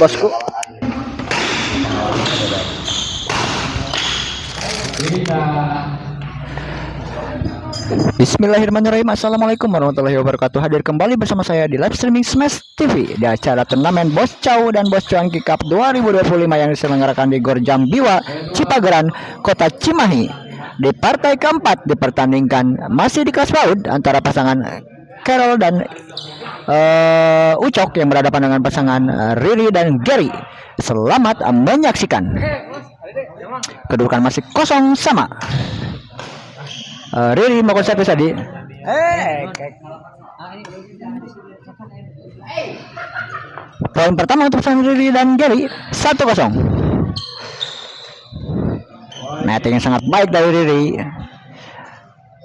bosku. Bismillahirrahmanirrahim. Assalamualaikum warahmatullahi wabarakatuh. Hadir kembali bersama saya di live streaming Smash TV di acara turnamen Bos Chow dan Bos Cuanki Cup 2025 yang diselenggarakan di Gor Jambiwa, Cipageran, Kota Cimahi. Di partai keempat dipertandingkan masih di kelas PAUD antara pasangan Carol dan Ucok yang berhadapan dengan pasangan Riri dan Gary. Selamat menyaksikan. Kedudukan masih kosong sama. Riri melakukan servis tadi. Poin pertama untuk pasangan Riri dan Gary 1-0. Netting yang sangat baik dari Riri.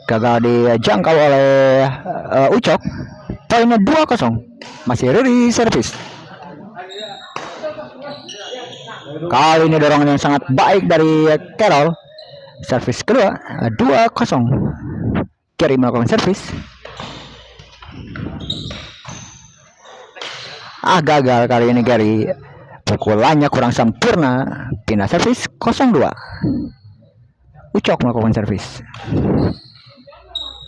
Gagal dijangkau oleh Ucok. Poinnya 2-0. Masih Riri servis. Kali ini dorongan yang sangat baik dari Carol. Servis kedua 2-0. Gary melakukan servis. Gagal kali ini Gary. Pukulannya kurang sempurna. Pindah servis 0-2. Ucok melakukan servis.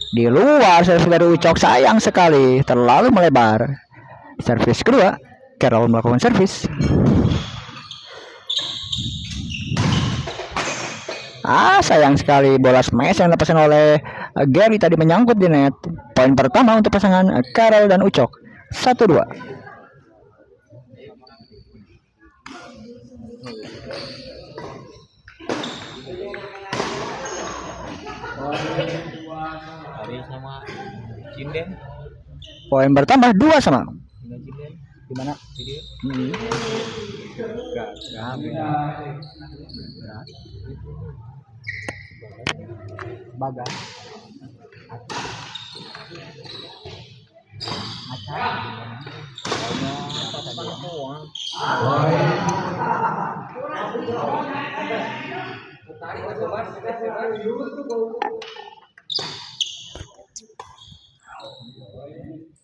Di luar servis dari Ucok, sayang sekali, terlalu melebar. Servis kedua, Carol melakukan servis. Sayang sekali, bola smash yang dilepaskan oleh Gary tadi menyangkut di net. Poin pertama untuk pasangan Carol dan Ucok 1-2. Poin bertambah 2 sama. Gimana? Bagas.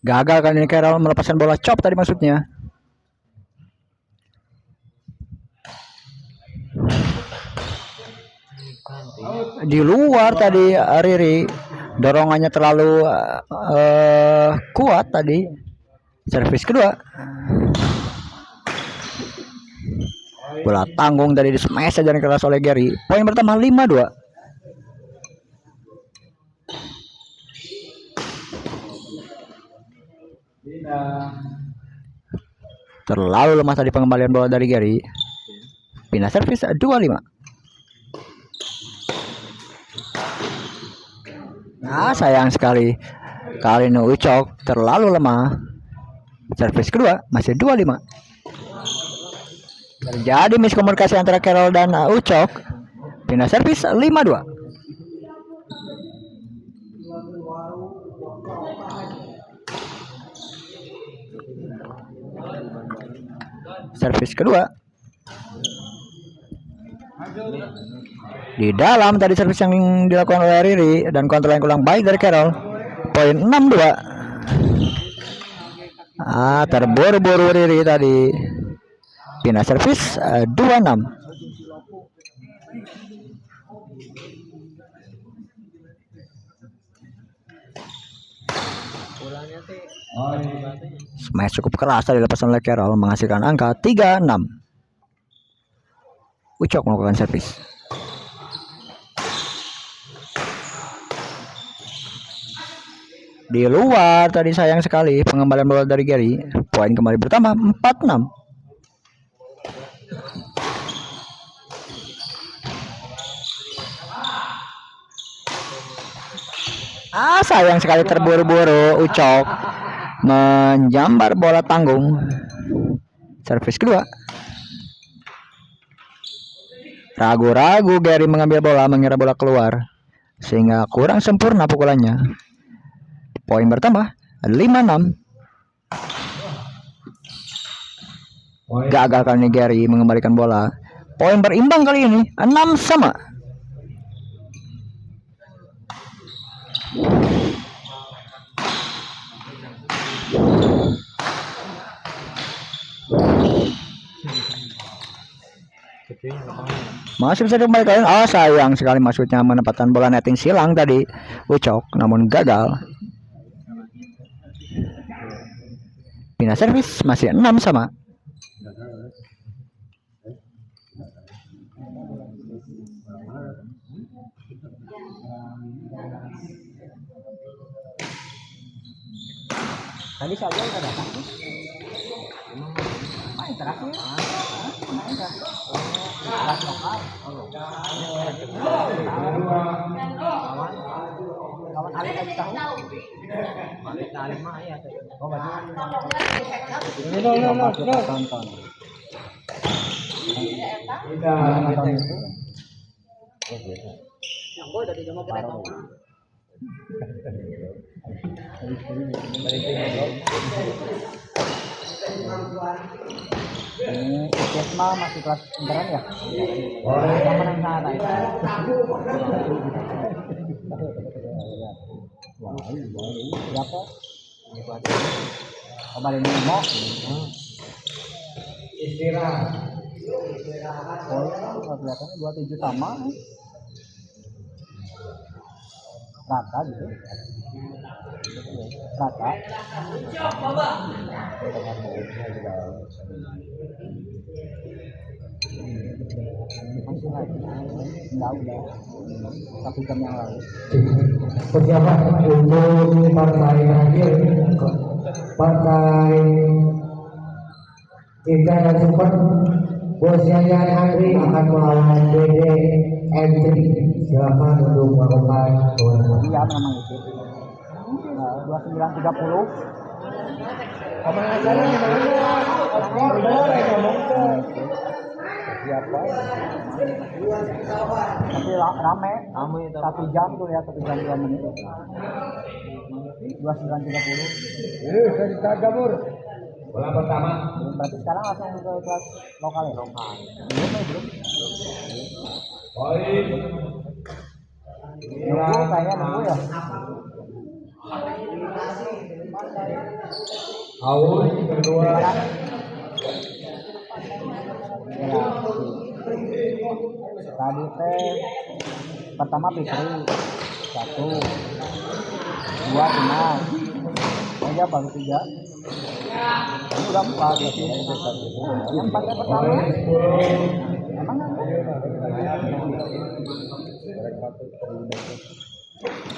Gagal kan ini Carol melepaskan bola chop tadi maksudnya. Di luar tadi Riri, dorongannya terlalu kuat tadi. Servis kedua. Bola tanggung tadi di smash saja keras oleh Gary. Poin pertama 5-2. Terlalu lemah tadi pengembalian bola dari Gary. Pindah servis 2-5. Sayang sekali. Kali ini Ucok terlalu lemah. Servis kedua masih 2-5. Terjadi miskomunikasi antara Carol dan Ucok. Pindah servis 5-2. Servis kedua. Di dalam tadi servis yang dilakukan oleh Riri dan kontrol yang kurang baik dari Carol. Poin 6-2. Terburu-buru Riri tadi. Pindah servis 2-6. Smash cukup keras tadi dilepas oleh Carol menghasilkan angka 3-6. Ucok melakukan servis. Di luar tadi sayang sekali pengembalian bola dari Gary. Poin kembali bertambah 4-6. Sayang sekali terburu-buru Ucok menjambar bola tanggung. Servis kedua. Ragu-ragu Gary mengambil bola, mengira bola keluar sehingga kurang sempurna pukulannya. Poin bertambah 5-6. Gagal kali ini Gary mengembalikan bola. Poin berimbang kali ini 6-6. Masih bisa dikembalikan. Oh, sayang sekali maksudnya menempatkan bola netting silang tadi Ucok namun gagal. Pindah servis masih 6 sama. Tadi saja udah datang. Main terakhir. Main terakhir. Kelas lokal. Lawan Alif aja tahu. Alif mah ya. Oh, berarti. Ini tonton. Yang gol dari Jomo kita tahu. Ini Kesma masih kelas beneran ya? Sama yang sana itu. Berapa? Kembali Nemo. Istirahat. Oh, kelihatannya 27 sama. Rata gitu. Rata. Masih lagi. Enggak udah. 1 jam yang lalu. Pejabat untuk partai terakhir, partai Indah dan Super, Bos Yayan Andri akan melawan DD Entry. Silakan untuk melakukan kewenangan. Iya memang itu. 29.30. Kapan acaranya Siapa? Tapi rame itu. 1 jam tuh ya, 1 jam 2 menit. 29.30. Sudah ditagabur. Bola pertama. Berarti sekarang langsung ke kelas lokal ya? Belum. Poin. Nunggu kayaknya nunggu ya. Awal kedua. Tadi teh pertama Fitri 1, 2 final, aja baru 3. Ini udah 4 ya sih. Yang 4 yang pertama. Emang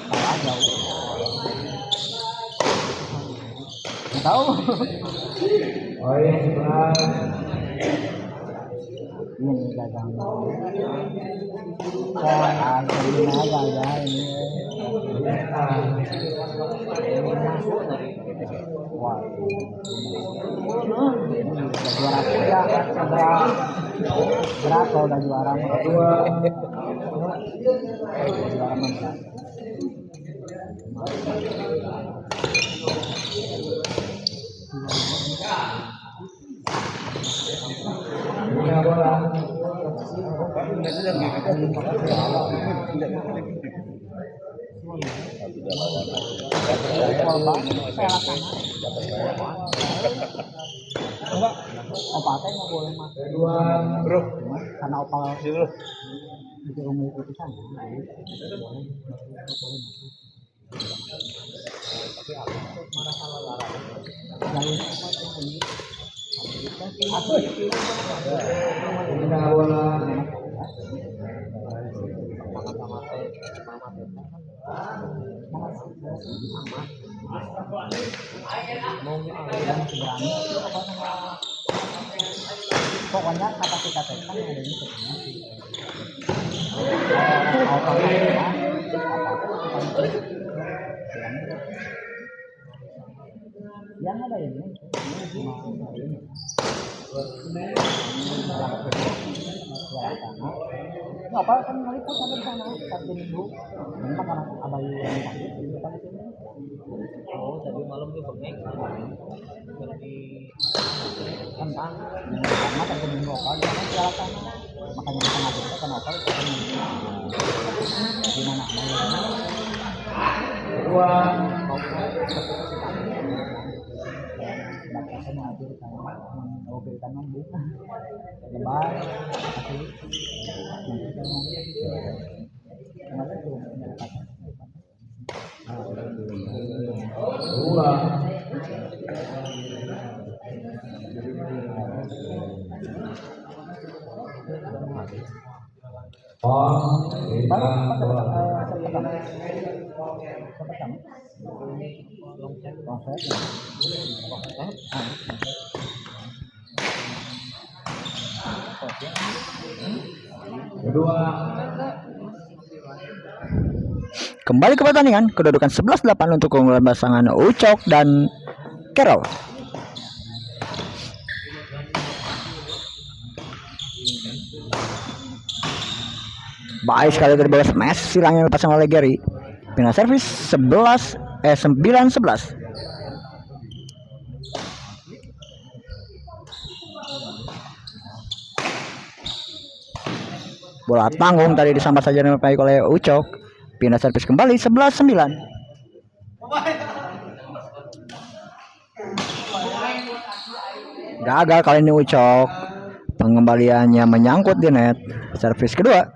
salah jauh. Nggak tahu. Poin 11. Ini gagang. Akhirnya gagal ini. Wah. Juara ya, berat kalau udah juara. Juara mana? Punya bola. Opatnya nggak boleh mas. Kedua, bro. Karena opal dulu disuruh mengikuti sana. Punya bola. Pokoknya kapasitas kan ada ini yang ada ini apa kan meliput sampai sana Sabtu Minggu memang karena abayu yang sakit di depan sini. Oh tadi malam tuh bengek berarti tentang karena Sabtu Minggu apa dia kan jalan sana makanya kita nggak bisa kenapa itu gimana Kedua. makanya atur kan kalau kiri kanan bu lebar tapi nanti kan kemarin tuh dua kedua Kembali ke pertandingan, kedudukan 11-8 untuk keunggulan pasangan Ucok dan Carol. Baik sekali dari bawah smash silang yang dipasang oleh Gary. Pindah servis 9-11. Bola tanggung tadi disambar saja dengan baik oleh Ucok. Pindah servis kembali 11-9. Gagal kali ini Ucok. Pengembaliannya menyangkut di net. Servis kedua.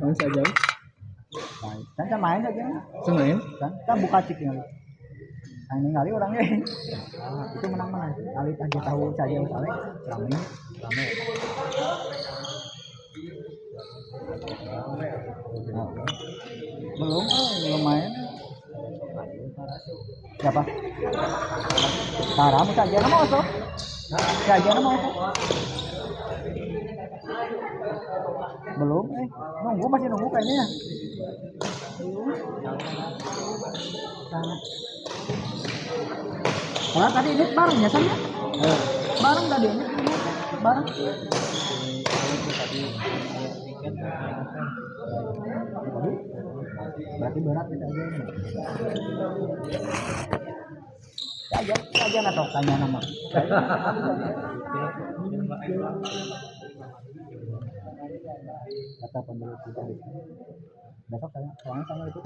Main saja. Kan main saja. Main. Kan buka cik kali. Ini kali orangnya. Itu menang-menang. Kali aja tahu saja Alex. Ramai. Belum main. Siapa? Taram saja nama tuh. Saja nama tuh. Belum masih nunggu kayaknya. Nah, tadi ini bareng ya saya? Bareng tadi ini bareng. Berarti berat kita aja. Saja atau tanya nama. Kata pembeli kita besok soalnya sama itu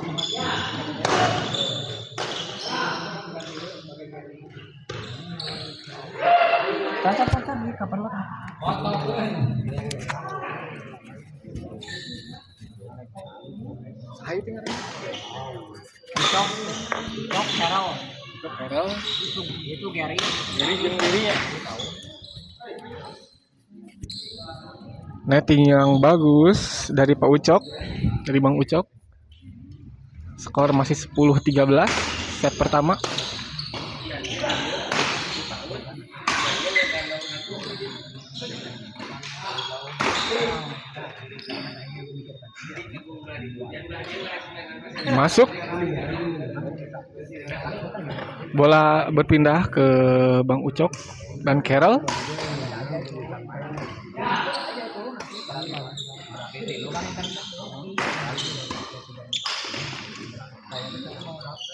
kapan di kapan lo ayo tinggal Cok Carol itu Gary ya. Netting yang bagus dari Pak Ucok, dari Bang Ucok. Skor masih 10-13 set pertama. Masuk. Bola berpindah ke Bang Ucok dan Carol.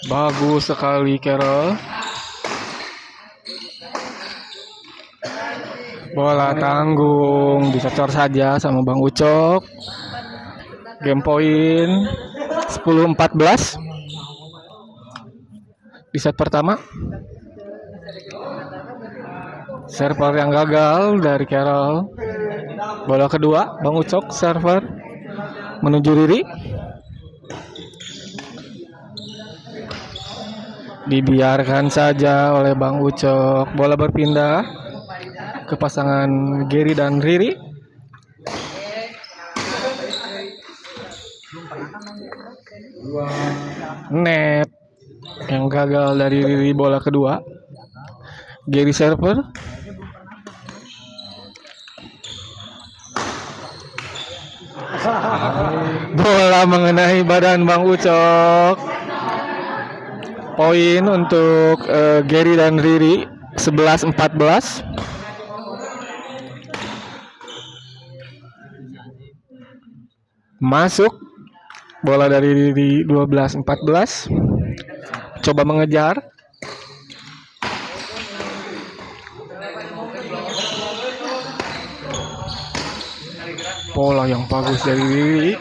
Bagus sekali Carol. Bola tanggung dicocor saja sama Bang Ucok. Game point 10-14 di set pertama. Server yang gagal dari Carol. Bola kedua, Bang Ucok server menuju Riri. Dibiarkan saja oleh Bang Ucok. Bola berpindah ke pasangan Gary dan Riri. Net yang gagal dari Riri, bola kedua. Gary server. Bola mengenai badan Bang Ucok. Poin untuk Gary dan Riri 11-14. Masuk bola dari Riri 12-14. Coba mengejar. Bola yang bagus dari Riri.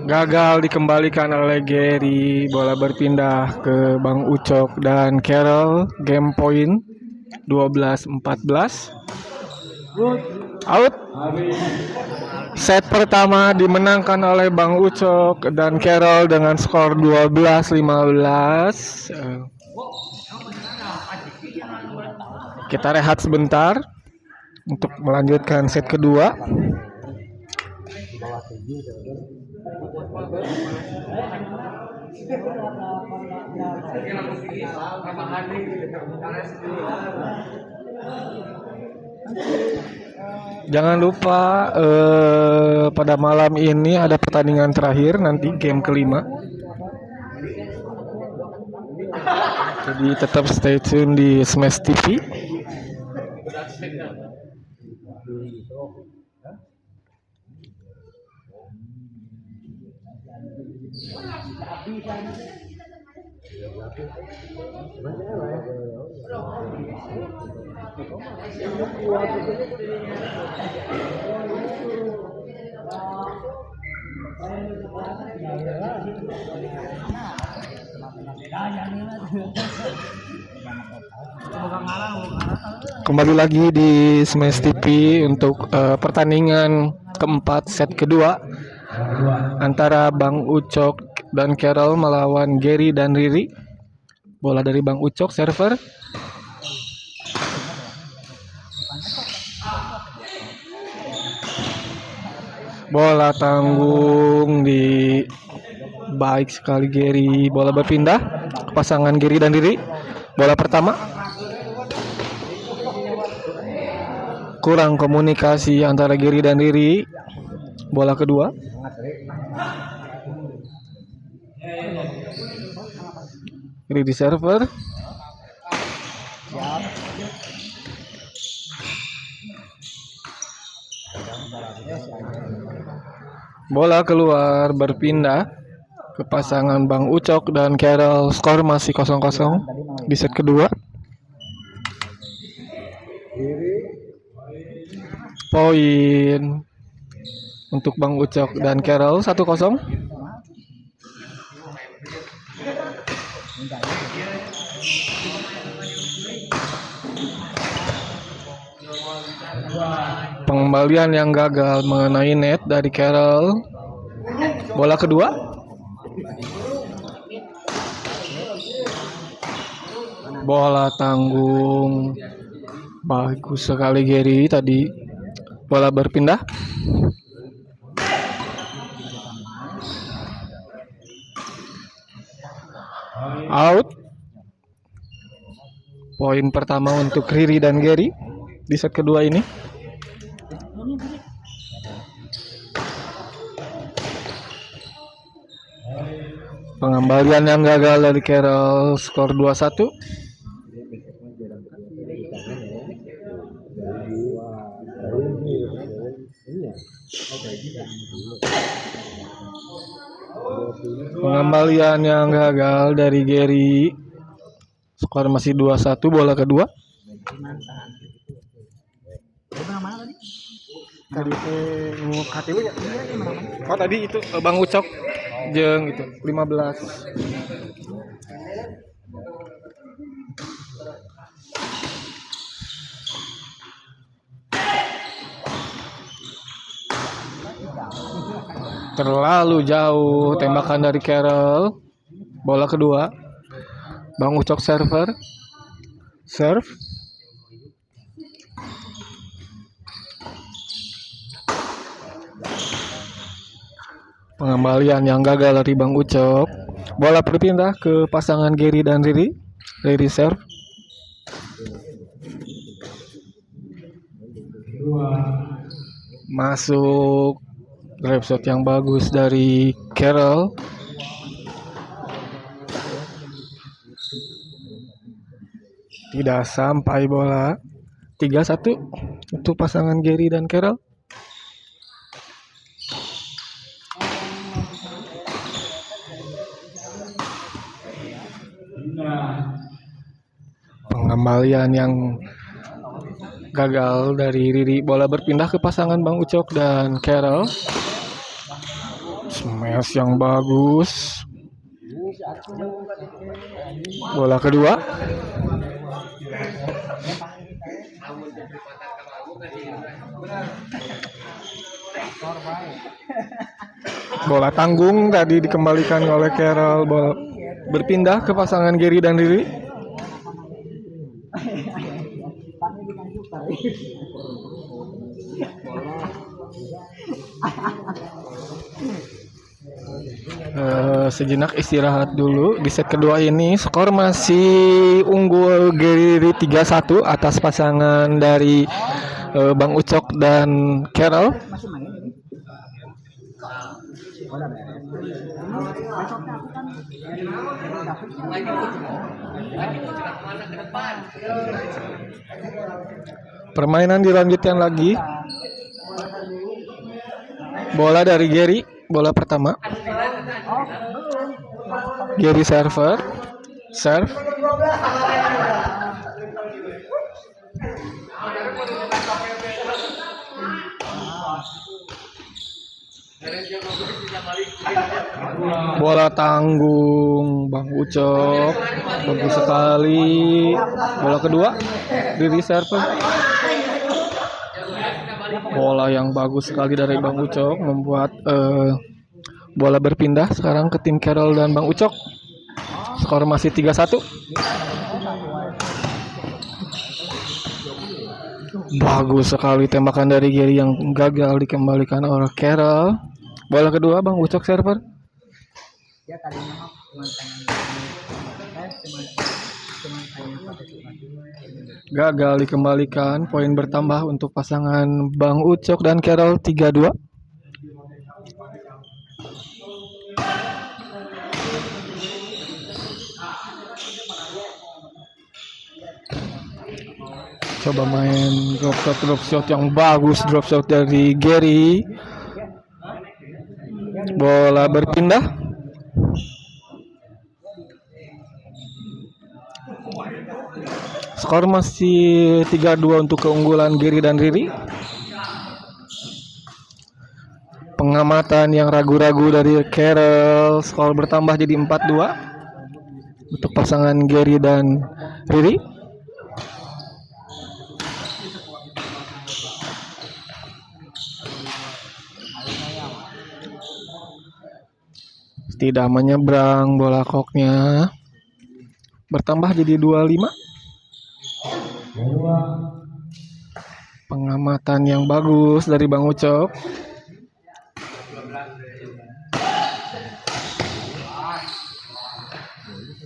Gagal dikembalikan oleh Gary. Bola berpindah ke Bang Ucok dan Carol. Game point 12-14. Out. Set pertama dimenangkan oleh Bang Ucok dan Carol dengan skor 12-15. Kita rehat sebentar untuk melanjutkan set kedua. Jangan lupa pada malam ini ada pertandingan terakhir nanti, game kelima. Jadi tetap stay tune di Smash TV. Kembali lagi di Smash TV untuk pertandingan keempat set kedua antara Bang Ucok dan Carol melawan Gary dan Riri. Bola dari Bang Ucok server. Bola tanggung di baik sekali Gary. Bola berpindah ke pasangan Gary dan Riri. Bola pertama. Kurang komunikasi antara Gary dan Riri. Bola kedua. Riri server. Bola keluar, berpindah ke pasangan Bang Ucok dan Carol. Skor masih 0-0 di set kedua. Poin untuk Bang Ucok dan Carol 1-0. Pengembalian yang gagal mengenai net dari Carol. Bola kedua. Bola tanggung. Bagus sekali Gary tadi. Bola berpindah. Out. Poin pertama untuk Riri dan Gary di set kedua ini. Pengembalian yang gagal dari Carol, skor 2-1. Pengembalian yang gagal dari Gary, skor masih 2-1. Bola kedua. Tadi katilu ya. Oh tadi itu Bang Ucok jeung itu 15. Terlalu jauh tembakan dari Carroll. Bola kedua. Bang Ucok serve. Pengembalian yang gagal dari Bang Ucok. Bola berpindah ke pasangan Gary dan Riri. Riri serve. Masuk. Grab shot yang bagus dari Carroll. Tidak sampai bola. 3-1 untuk pasangan Gary dan Carroll. Pengembalian yang gagal dari Riri. Bola berpindah ke pasangan Bang Ucok dan Carroll. Smash yang bagus. Bola kedua. Bola tanggung tadi dikembalikan oleh Carroll. Bola berpindah ke pasangan Gary dan Riri. Sejenak istirahat dulu. Di set kedua ini skor masih unggul Gary 3-1 atas pasangan dari Bang Ucok dan Carroll. Permainan dilanjutkan lagi. Bola dari Gary, bola pertama. Gary serve. Bola tanggung Bang Ucok, bagus sekali. Bola kedua di reserve. Bola yang bagus sekali dari Bang Ucok membuat bola berpindah sekarang ke tim Carroll dan Bang Ucok. Skor masih 3-1. Bagus sekali tembakan dari Gary yang gagal dikembalikan oleh Carroll. Bola kedua Bang Ucok server. Gagal dikembalikan. Poin bertambah untuk pasangan Bang Ucok dan Carroll 3-2. Coba main drop shot yang bagus, drop shot dari Gary. Bola berpindah. Skor masih 3-2 untuk keunggulan Gary dan Riri. Pengamatan yang ragu-ragu dari Carroll. Skor bertambah jadi 4-2 untuk pasangan Gary dan Riri. Tidak menyeberang bola koknya. Bertambah jadi 25. Pengamatan yang bagus dari Bang Ucok.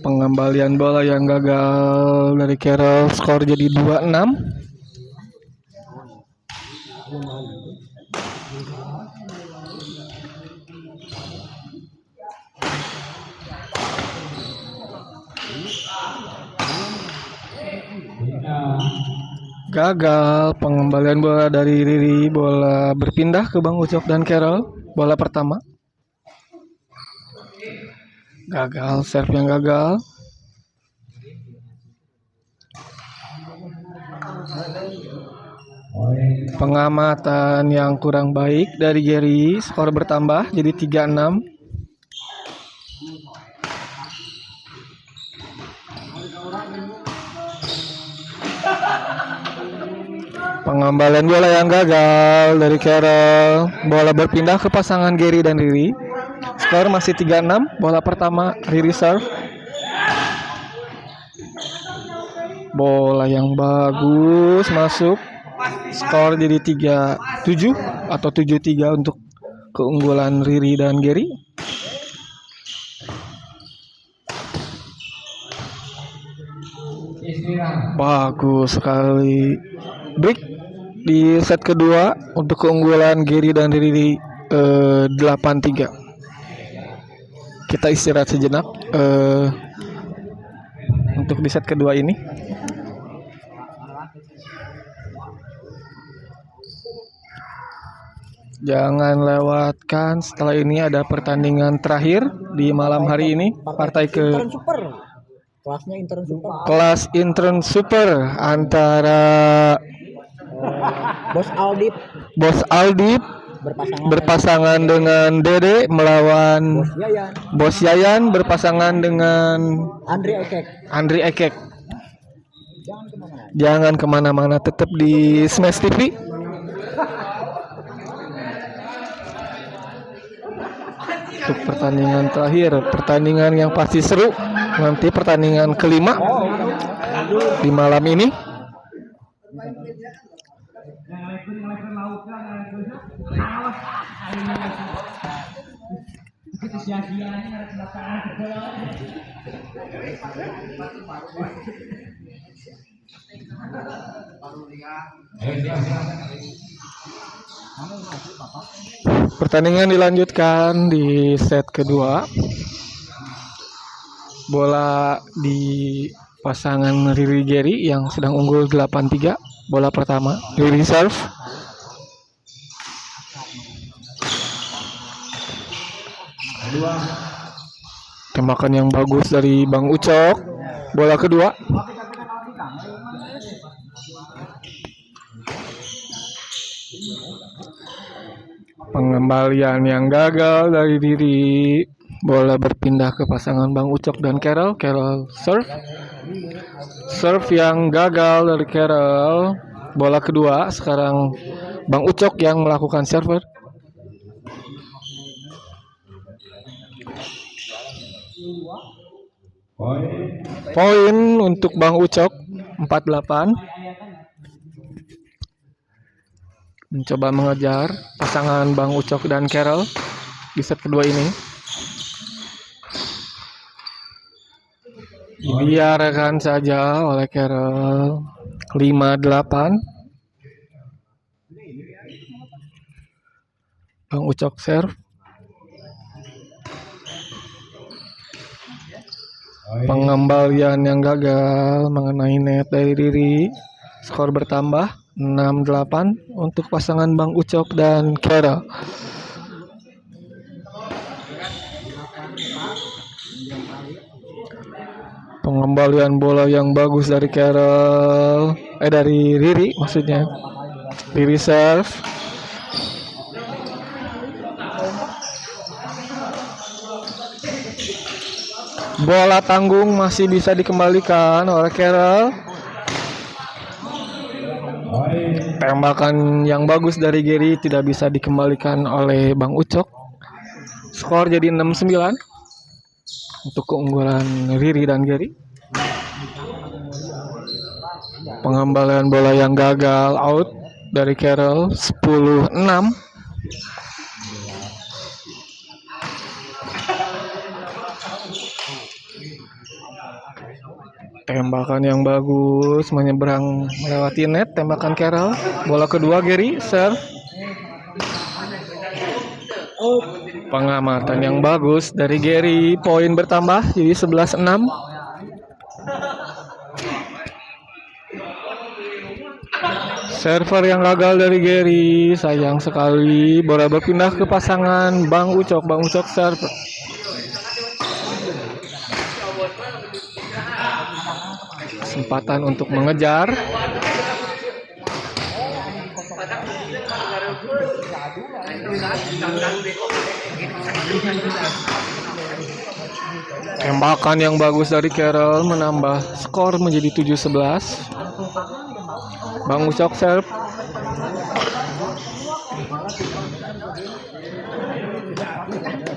Pengembalian bola yang gagal dari Carroll. Skor jadi 2-6. Gagal pengembalian bola dari Riri. Bola berpindah ke Bang Ucok dan Carroll. Bola pertama. Gagal, serve yang gagal. Pengamatan yang kurang baik dari Gary, skor bertambah jadi 3-6. Pengembalian bola yang gagal dari Carol. Bola berpindah ke pasangan Gary dan Riri. Skor masih 3-6. Bola pertama Riri serve. Bola yang bagus masuk. Skor jadi 3-7 atau 7-3 untuk keunggulan Riri dan Gary. Bagus sekali break di set kedua untuk keunggulan Gary dan Riri 8-3. Kita istirahat sejenak untuk di set kedua ini. Jangan lewatkan, setelah ini ada pertandingan terakhir di malam hari ini, partai ke Intern super. Kelasnya intern super. kelas intern super antara Bos Aldip berpasangan dengan Dede melawan Bos Yayan, Bos Yayan berpasangan dengan Andri Ekek. Jangan kemana-mana, tetap di Smash TV. Untuk pertandingan terakhir, pertandingan yang pasti seru, nanti pertandingan kelima di malam ini. Pertandingan dilanjutkan di set kedua. Bola di pasangan Riri Gary yang sedang unggul 8-3. Bola pertama Riri serve. Tembakan yang bagus dari Bang Ucok. Bola kedua. Pengembalian yang gagal dari Riri. Bola berpindah ke pasangan Bang Ucok dan Carol. Carol serve. Serve yang gagal dari Carol. Bola kedua. Sekarang Bang Ucok yang melakukan server. Poin untuk Bang Ucok 48. Mencoba mengejar pasangan Bang Ucok dan Carol di set kedua ini. Dibiarkan saja oleh Carol. 5-8. Bang Ucok serve. Pengembalian yang gagal mengenai net dari Riri. Skor bertambah 6-8 untuk pasangan Bang Ucok dan Carol. Pengembalian bola yang bagus dari Carol, dari Riri maksudnya. Riri serve. Bola tanggung masih bisa dikembalikan oleh Carol. Tembakan yang bagus dari Gary tidak bisa dikembalikan oleh Bang Ucok. Skor jadi 6-9 untuk keunggulan Riri dan Gary. Pengembalian bola yang gagal out dari Carol 10-6. Tembakan yang bagus menyeberang melewati net. Tembakan Carol. Bola kedua Gary serve. Pengamatan yang bagus dari Gary. Poin bertambah jadi 11-6. Server yang gagal dari Gary. Sayang sekali. Bola berpindah ke pasangan Bang Ucok. Bang Ucok serve. Kesempatan untuk mengejar. Tembakan yang bagus dari Carol menambah skor menjadi 7-11. Bang Ucok serve.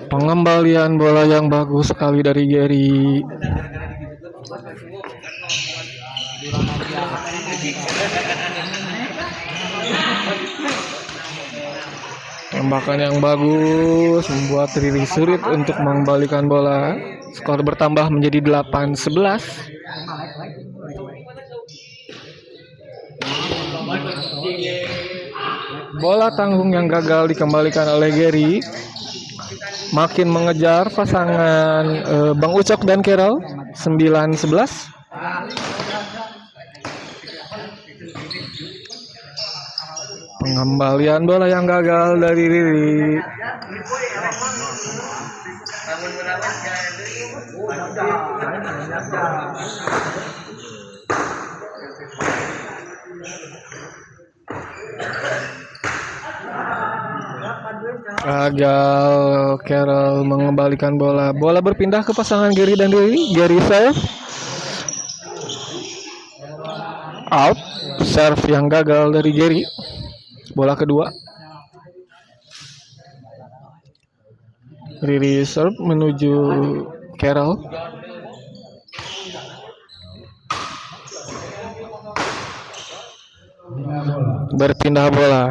Pengembalian bola yang bagus sekali dari Gary. Tembakan yang bagus membuat Riri sulit untuk mengembalikan bola. Skor bertambah menjadi 8-11. Bola tanggung yang gagal dikembalikan oleh Gary. Makin mengejar pasangan Bang Ucok dan Carol. 9-11. Pengembalian bola yang gagal dari Riri. Gagal Carol mengembalikan bola. Bola berpindah ke pasangan Gary dan Riri. Gary serve. Out. Serve yang gagal dari Gary. Bola kedua. Riri serve menuju Carol. Berpindah bola.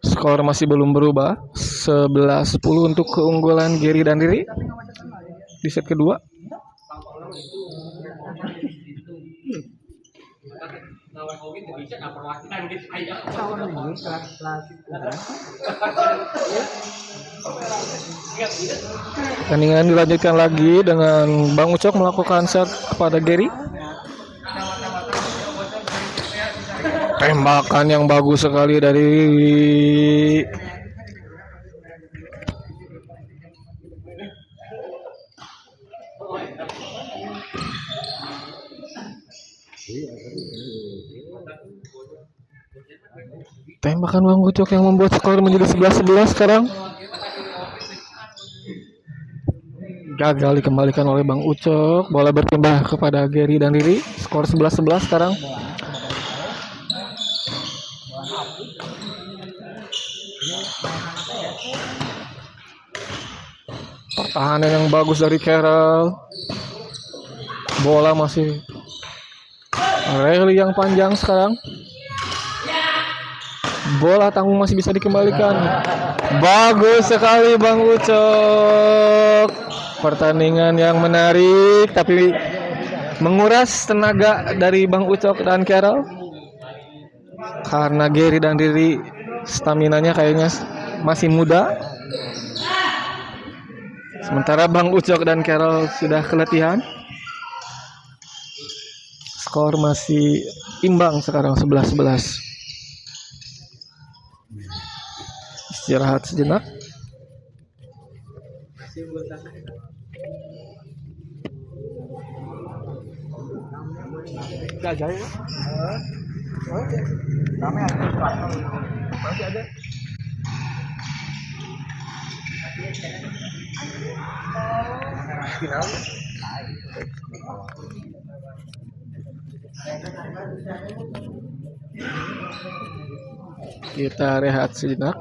Skor masih belum berubah. 11-10 untuk keunggulan Gary dan Riri di set kedua. Pertandingan dilanjutkan lagi dengan Bang Ucok melakukan set kepada Gary. Tembakan yang bagus sekali dari tembakan Bang Ucok yang membuat skor menjadi 11-11 sekarang. Gagal dikembalikan oleh Bang Ucok. Bola berpindah kepada Gary dan Riri. Skor 11-11 sekarang. Pertahanan yang bagus dari Carol. Bola masih rally yang panjang sekarang. Bola tanggung masih bisa dikembalikan. Bagus sekali Bang Ucok. Pertandingan yang menarik tapi menguras tenaga dari Bang Ucok dan Carol. Karena Gary dan Riri staminanya kayaknya masih muda. Sementara Bang Ucok dan Carol sudah keletihan. Skor masih imbang sekarang 11-11. Istirahat sejenak. Kita rehat sejenak.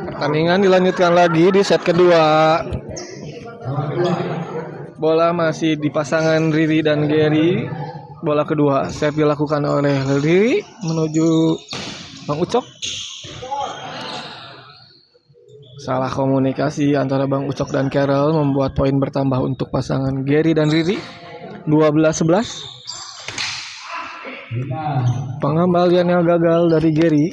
Pertandingan dilanjutkan lagi di set kedua. Bola masih di pasangan Riri dan Gary. Bola kedua serve dilakukan oleh Riri menuju Bang Ucok. Salah komunikasi antara Bang Ucok dan Carol membuat poin bertambah untuk pasangan Gary dan Riri. 12-11. Pengembalian yang gagal dari Gary.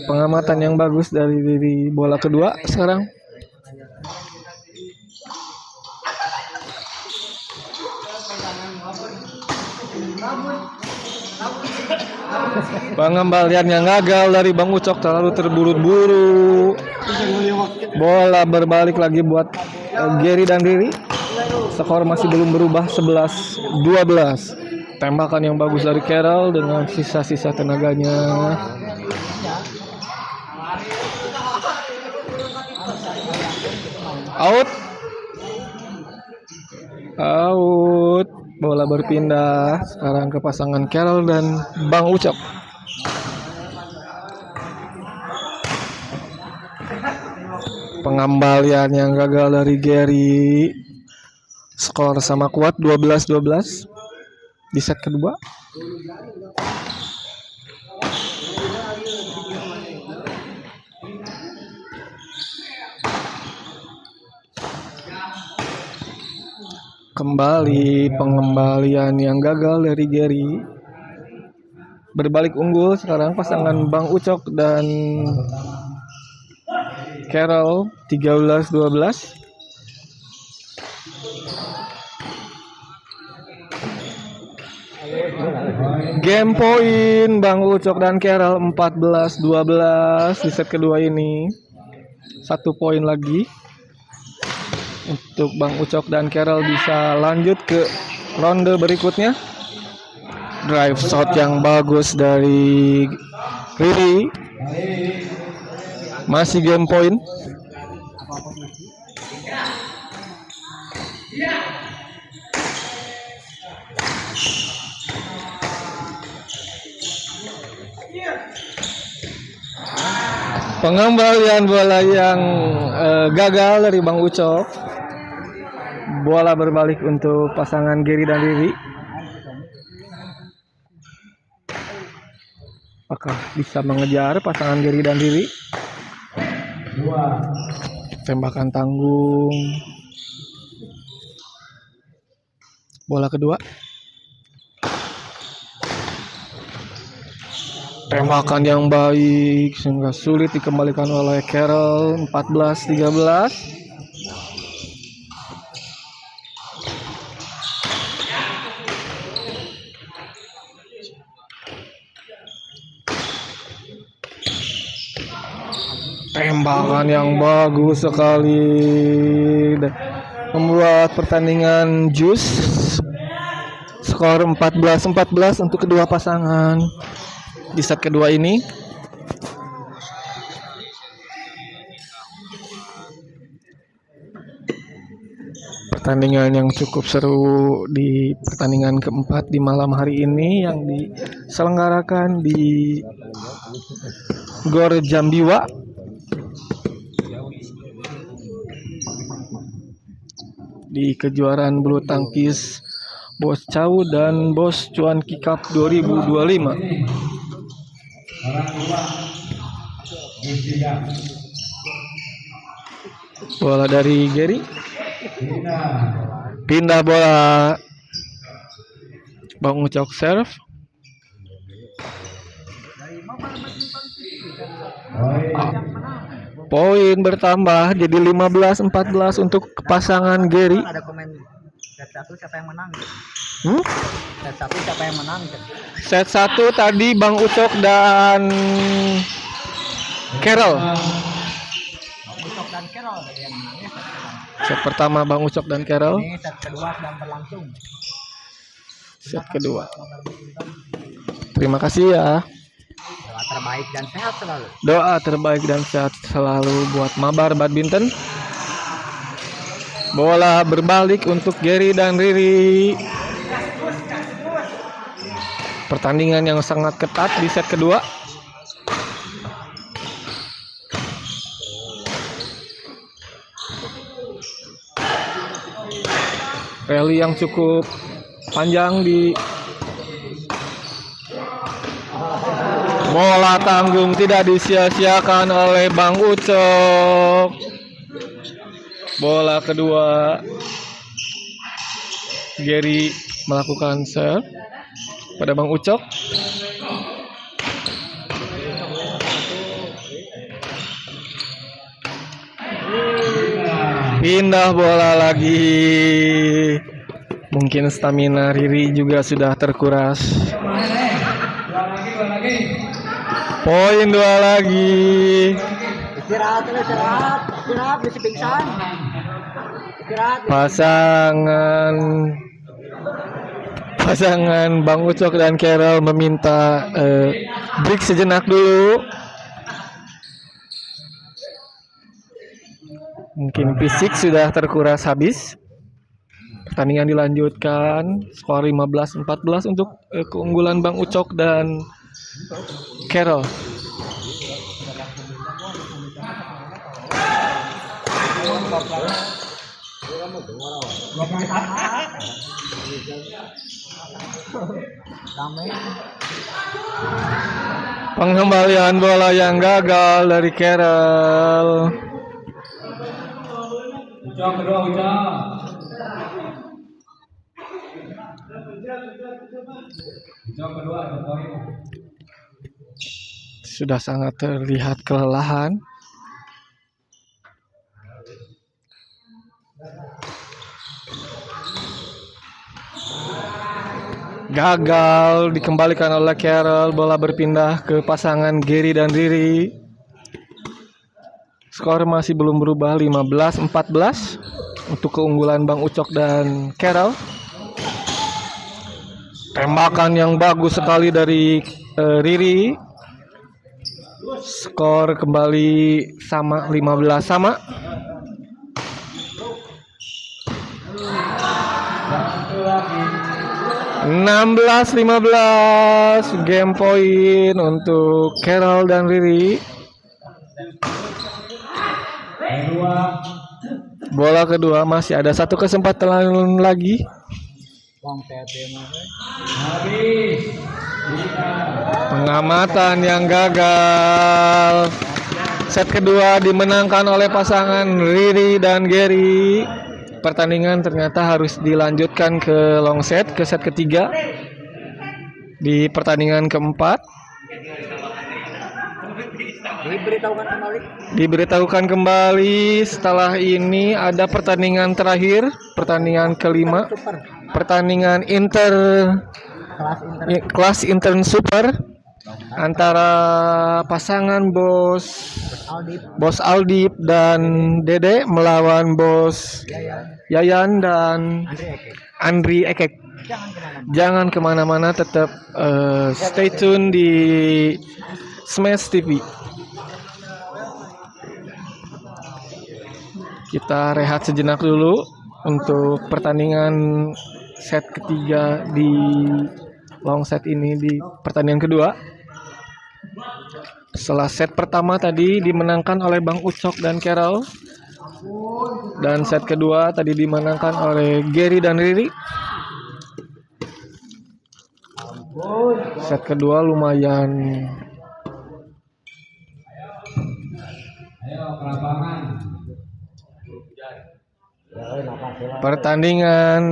Pengamatan yang bagus dari bola kedua sekarang. Pengembalian yang gagal dari Bang Ucok, terlalu terburu-buru. Bola berbalik lagi buat Gary dan Riri. Skor masih belum berubah 11-12. Tembakan yang bagus dari Carol dengan sisa-sisa tenaganya. Out. Out. Bola berpindah sekarang ke pasangan Carol dan Bang Ucok. Pengembalian yang gagal dari Gary. Skor sama kuat 12-12 di set kedua. Kembali pengembalian yang gagal dari Gary. Berbalik unggul sekarang pasangan Bang Ucok dan Carol 13-12. Game point Bang Ucok dan Carol 14-12 di set kedua ini. 1 poin lagi untuk Bang Ucok dan Carol bisa lanjut ke ronde berikutnya. Drive shot yang bagus dari Riri. Masih game point. Pengembalian bola yang gagal dari Bang Ucok. Bola berbalik untuk pasangan Gary dan Riri. Apakah bisa mengejar pasangan Gary dan Riri? Tembakan tanggung. Bola kedua. Tembakan yang baik sehingga sulit dikembalikan oleh Carol. 14-13. Tembakan yang bagus sekali membuat pertandingan jus. Skor 14-14 untuk kedua pasangan di set kedua ini. Pertandingan yang cukup seru di pertandingan keempat di malam hari ini yang diselenggarakan di Gor Jambiwa. Di kejuaraan bulu tangkis Bos Chow dan Bos Cuanki Cup 2025. Bola dari Gary. Pindah bola. Bang Ucok serve. Poin bertambah jadi 15-14 untuk pasangan Gary. Ada komen set 1 siapa yang menang? Set 1 siapa yang menang? Set 1 tadi Bang Ucok dan Carol. Ucok dan Carol tadi yang menang ya. Set pertama Bang Ucok dan Carol. Ini set kedua sedang berlangsung. Set kedua. Terima kasih ya. Doa terbaik dan sehat selalu. Doa terbaik dan sehat selalu buat Mabar Badminton. Bola berbalik untuk Gary dan Riri. Pertandingan yang sangat ketat di set kedua. Rally yang cukup panjang di bola tanggung tidak disia-siakan oleh Bang Ucok. Bola kedua Gary melakukan serve pada Bang Ucok. Pindah bola lagi. Mungkin stamina Riri juga sudah terkuras. Poin 2 lagi. Istirahat, bisa pingsan. Istirahat. Pasangan Bang Ucok dan Carol meminta break sejenak dulu. Mungkin fisik sudah terkuras habis. Pertandingan dilanjutkan. Skor 15-14 untuk keunggulan Bang Ucok dan Carol. Pengembalian bola yang gagal dari Carol. Sudah sangat terlihat kelelahan. Gagal dikembalikan oleh Carol. Bola berpindah ke pasangan Gary dan Riri. Skor masih belum berubah, 15-14 untuk keunggulan Bang Ucok dan Carol. Tembakan yang bagus sekali dari Riri. Skor kembali sama, 15 sama. (16-15) game point untuk Carol dan Riri. Bola kedua, masih ada satu kesempatan lagi. Pengamatan yang gagal. Set kedua dimenangkan oleh pasangan Riri dan Gary. Pertandingan ternyata harus dilanjutkan ke long set, ke set ketiga di pertandingan keempat. Diberitahukan kembali setelah ini ada pertandingan terakhir, pertandingan kelima, pertandingan kelas intern super antara pasangan Bos Aldip dan Dede melawan Bos Yayan dan Andri Ekek. Jangan kemana-mana, tetap stay tune di Smash TV. Kita rehat sejenak dulu untuk pertandingan set ketiga di long set ini, di pertandingan kedua. Setelah set pertama tadi dimenangkan oleh Bang Ucok dan Carol, dan set kedua tadi dimenangkan oleh Gary dan Riri. Set kedua lumayan pertandingan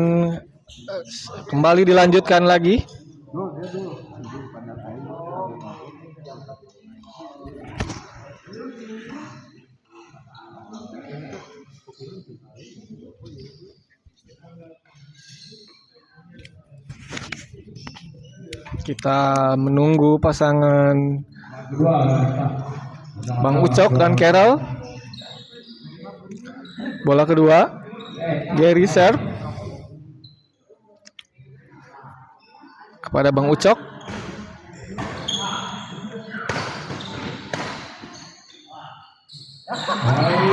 kembali dilanjutkan lagi. Kita menunggu pasangan Bang Ucok dan Carol. Bola kedua, Gary serve kepada Bang Ucok.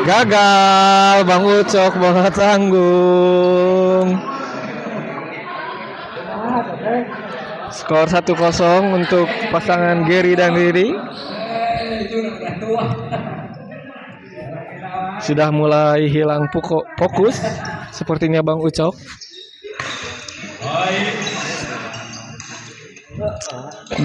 Gagal, Bang Ucok bola tanggung. Skor 1-0 untuk pasangan Gary dan Riri. Sudah mulai hilang fokus sepertinya Bang Ucok.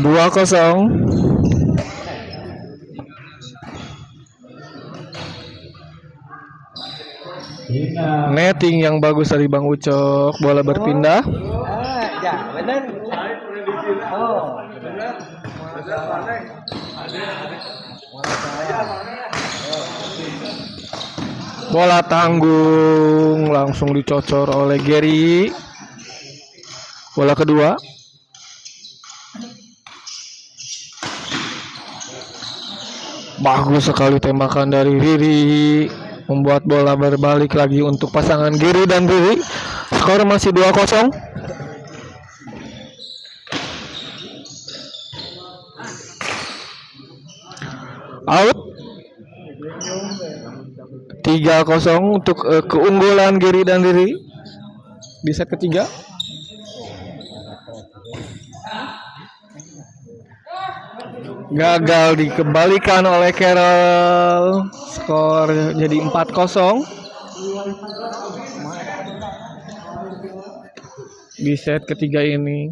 2-0. Netting yang bagus dari Bang Ucok. Bola berpindah. Bola tanggung langsung dicocor oleh Gary. Bola kedua. Bagus sekali tembakan dari Riri, membuat bola berbalik lagi untuk pasangan Gary dan Riri. Skor masih 2-0. Out. 3-0 untuk keunggulan Gary dan Riri di set ketiga. Gagal dikembalikan oleh Carol. Skor jadi 4-0 di set ketiga ini.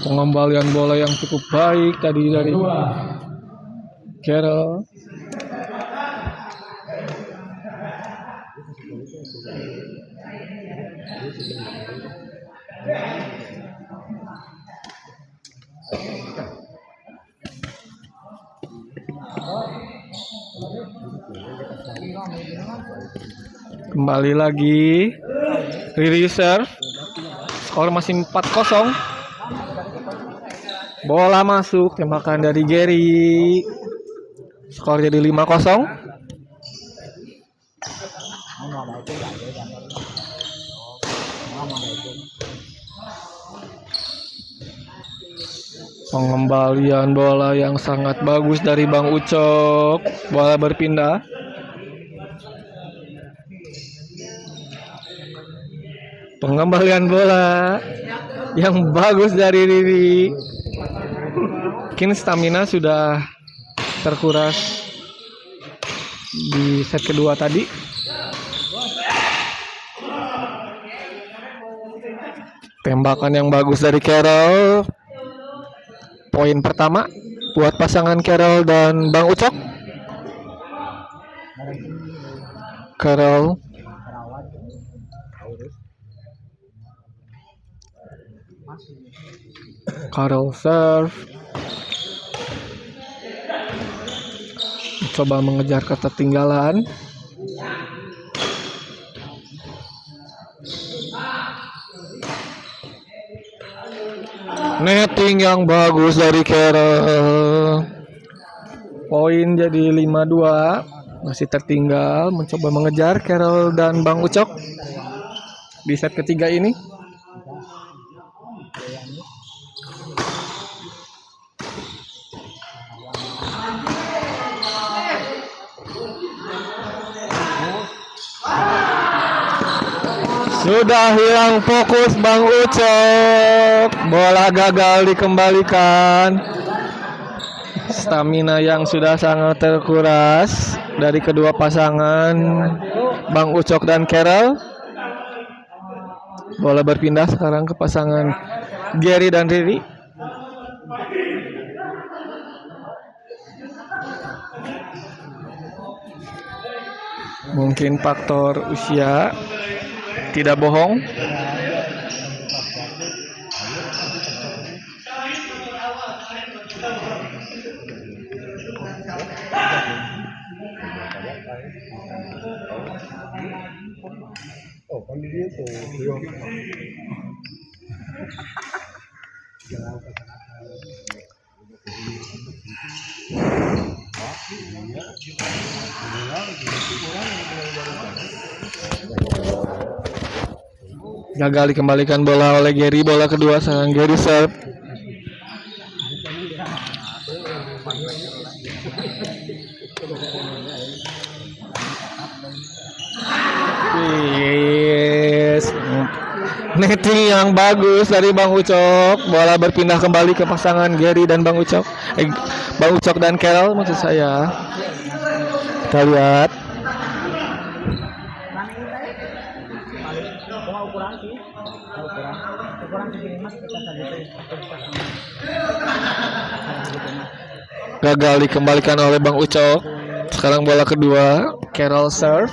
Pengembalian bola yang cukup baik tadi dari Carol. Kembali lagi Riri serve. Skor masih 4-0. Bola masuk, tembakan dari Gary. Skor jadi 5-0. Pengembalian bola yang sangat bagus dari Bang Ucok. Bola berpindah. Pengembalian bola yang bagus dari Riri. Mungkin stamina sudah terkuras di set kedua tadi. Tembakan yang bagus dari Carol. Poin pertama buat pasangan Carol dan Bang Ucok. Carol serve. Coba mengejar ketertinggalan. Netting yang bagus dari Carol. Poin jadi 5-2. Masih tertinggal, mencoba mengejar Carol dan Bang Ucok di set ketiga ini. Sudah hilang fokus Bang Ucok. Bola gagal dikembalikan. Stamina yang sudah sangat terkuras dari kedua pasangan Bang Ucok dan Carol. Bola berpindah sekarang ke pasangan Gary dan Riri. Mungkin faktor usia tidak bohong. Gagal dikembalikan bola oleh Gary. Bola kedua sekarang Gary serve. Yes. Netting yang bagus dari Bang Ucok. Bola berpindah kembali ke pasangan Gary dan Bang Ucok. Bang Ucok dan Carol maksud saya. Kita lihat. Gagal dikembalikan oleh Bang Ucok. Sekarang bola kedua, Carol serve.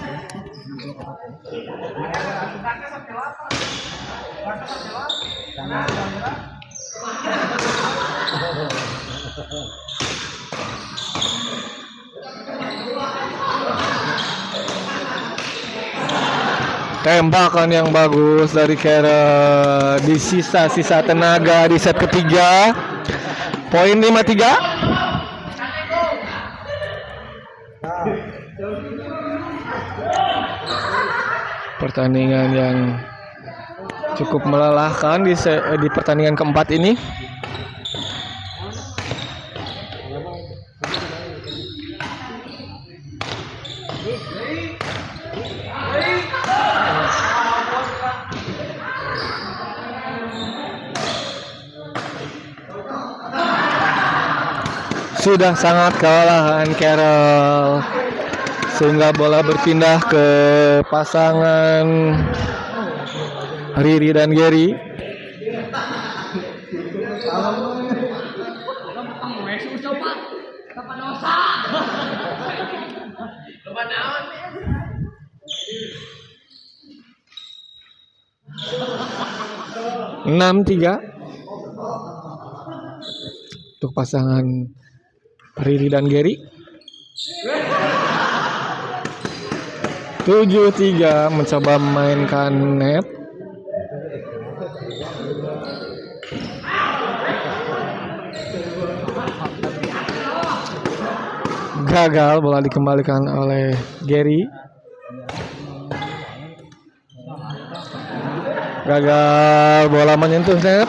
Tembakan yang bagus dari Carol di sisa-sisa tenaga di set ketiga. Poin 5-3. Pertandingan yang cukup melelahkan di pertandingan keempat ini. Sudah sangat kewalahan Carol, sehingga bola berpindah ke pasangan Riri dan Gary. Enam tiga untuk pasangan Riri dan Gary. 7-3 mencoba memainkan net. Gagal, bola dikembalikan oleh Gary. Gagal, bola menyentuh net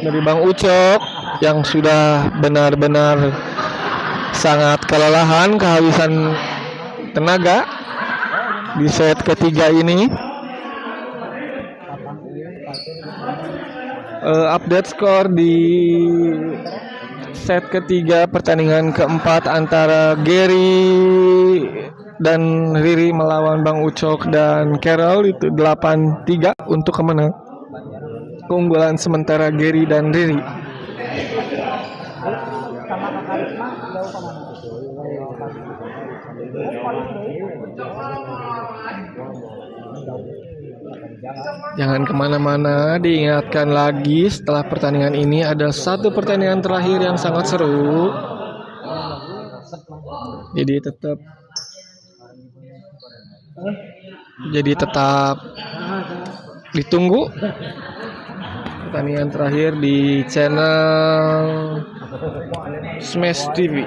dari Bang Ucok yang sudah benar-benar sangat kelelahan, kehabisan tenaga di set ketiga ini. Update skor di set ketiga pertandingan keempat antara Gary dan Riri melawan Bang Ucok dan Carol itu 8-3 untuk kemenang keunggulan sementara Gary dan Riri. Jangan kemana-mana, diingatkan lagi setelah pertandingan ini ada satu pertandingan terakhir yang sangat seru. Jadi tetap ditunggu pertandingan terakhir di channel Smash TV.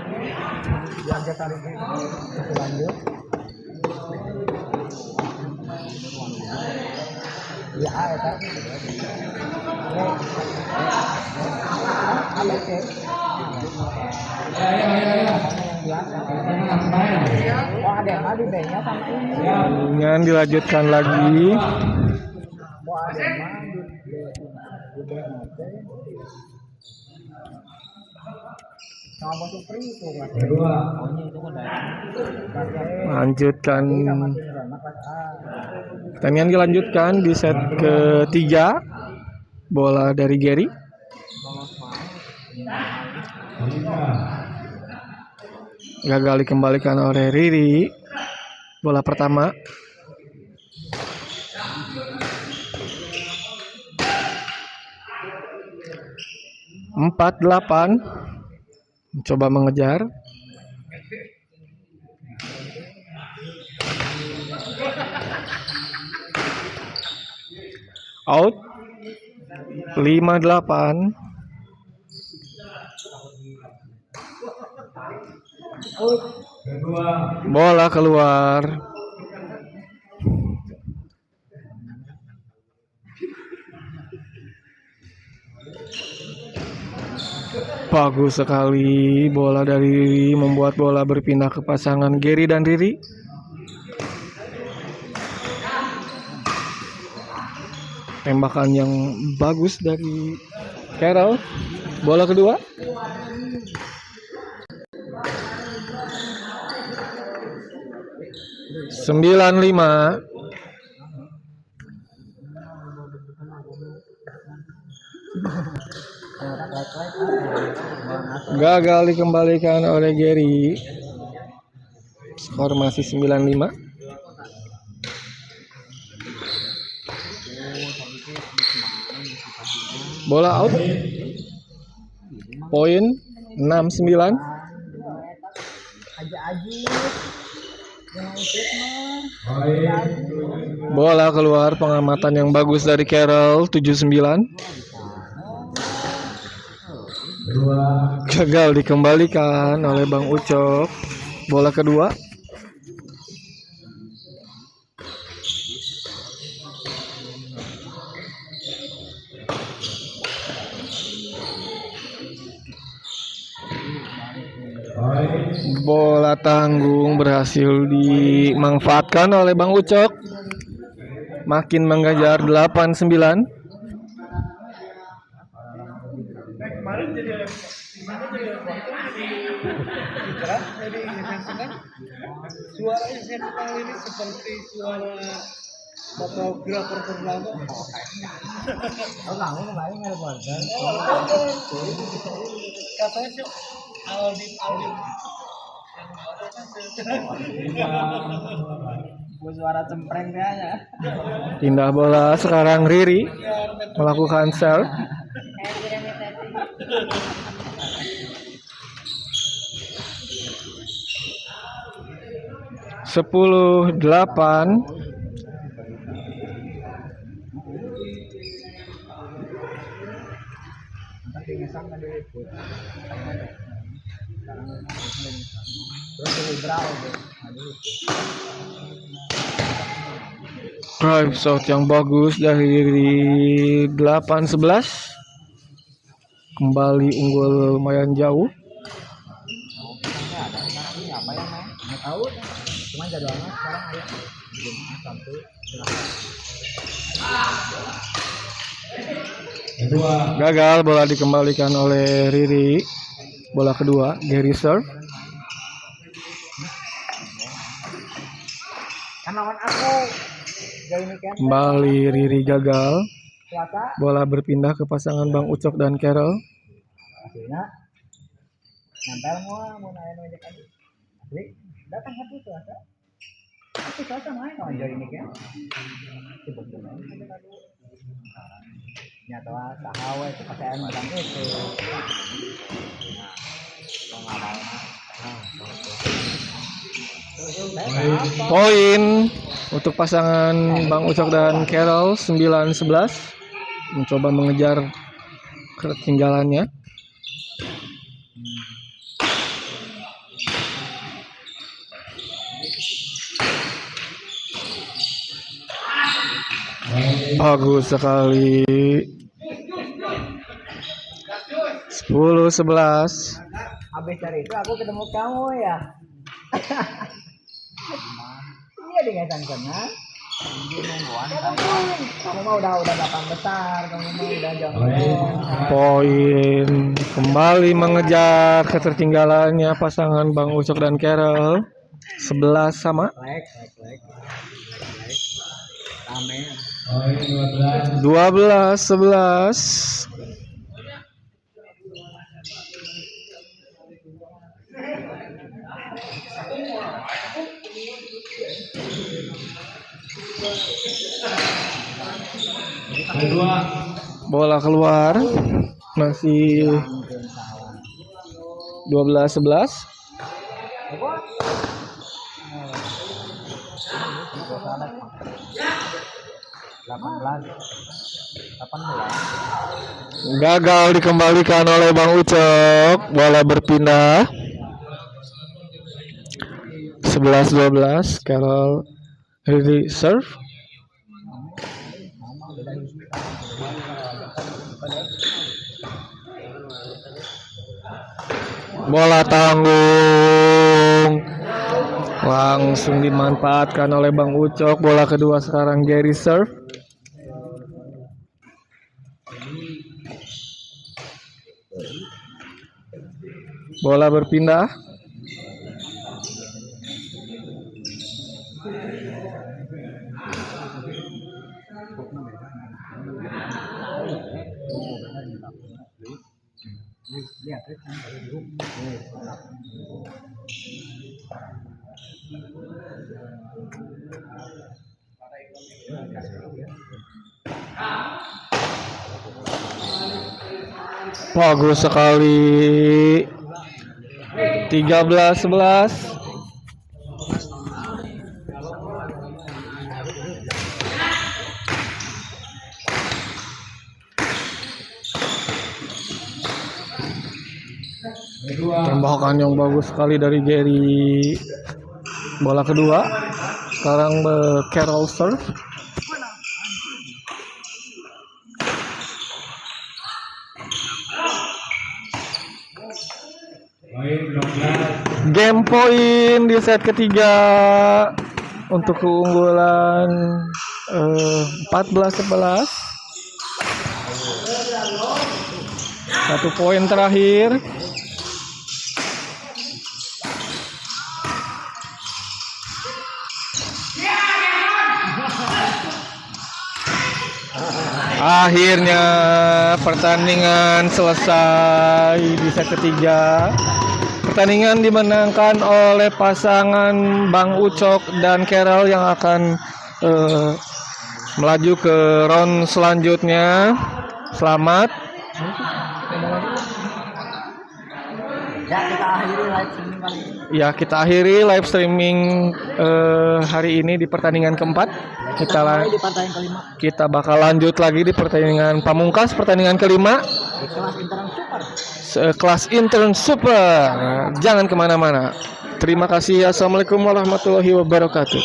Dengan dilanjutkan lagi. Lanjutkan. Pertandingan dilanjutkan di set ketiga. Bola dari Gary. Gagal dikembalikan oleh Riri. Bola pertama. Empat 8. Mencoba mengejar. Out. 5-8. Bola keluar. Bagus sekali bola dari Riri, membuat bola berpindah ke pasangan Gary dan Riri. Tembakan yang bagus dari Carol. Bola kedua. Sembilan 5. Gagal dikembalikan oleh Gary. Skor masih 9-5. Bola out. Poin 6-9. Bola keluar, pengamatan yang bagus dari Carroll 79. Gagal dikembalikan oleh Bang Ucok. Bola kedua. Bola tanggung berhasil dimanfaatkan oleh Bang Ucok. Makin mengejar 8-9. Suara SNK ini seperti suara fotografer terbelakang. Oh, kamu kemarin ngelepon kan? Katanya sih Aldi. Suara cempreng kayaknya. Pindah bola sekarang Riri melakukan serve. 10-8. Drive shot yang bagus dari 8-11. Kembali unggul lumayan jauh. Tahu, cuma jadwalnya sekarang ayah sampai Gagal, bola dikembalikan oleh Riri. Bola kedua, Gary serve. kan lawan aku ini kan Kembali Riri gagal. puasa Bola berpindah ke pasangan Bang Ucok dan Carroll. hasilnya nempel mau nanya kan asli datang hati puasa aku puasa main lawan ini kan sibuk main sampai lalu nyata tahawe kepercayaan macam itu Poin untuk pasangan Bang Ucok dan Carroll 9-11. Mencoba mengejar ketinggalannya. Bagus sekali. 10-11. habis dari itu aku ketemu kamu ya iya dengan sana kamu mah udah 8 besar kamu mah udah jauh Poin kembali mengejar ketertinggalannya pasangan Bang Ucok dan Carroll 11 sama. rame 12-11. Bola keluar, masih 12-11. Gagal dikembalikan oleh Bang Ucok. Bola berpindah 11-12. Carroll Riri serve. Bola tanggung langsung dimanfaatkan oleh Bang Ucok. Bola kedua sekarang Gary serve. Bola berpindah. Bagus sekali. 13-11. Tembakan yang bagus sekali dari Gary. Bola kedua. Sekarang Carroll serve. Game point di set ketiga untuk keunggulan 14-11. 1 poin terakhir. Akhirnya pertandingan selesai di set ketiga. Pertandingan dimenangkan oleh pasangan Bang Ucok dan Carol yang akan melaju ke round selanjutnya. Selamat. Ya kita akhiri live streaming kali ini. Ya, kita akhiri live streaming hari ini di pertandingan keempat. Di pertandingan kelima Kita bakal lanjut lagi di pertandingan pamungkas, pertandingan kelima. di kelas intern super. Kelas intern super. Jangan kemana-mana. Terima kasih. Assalamualaikum warahmatullahi wabarakatuh.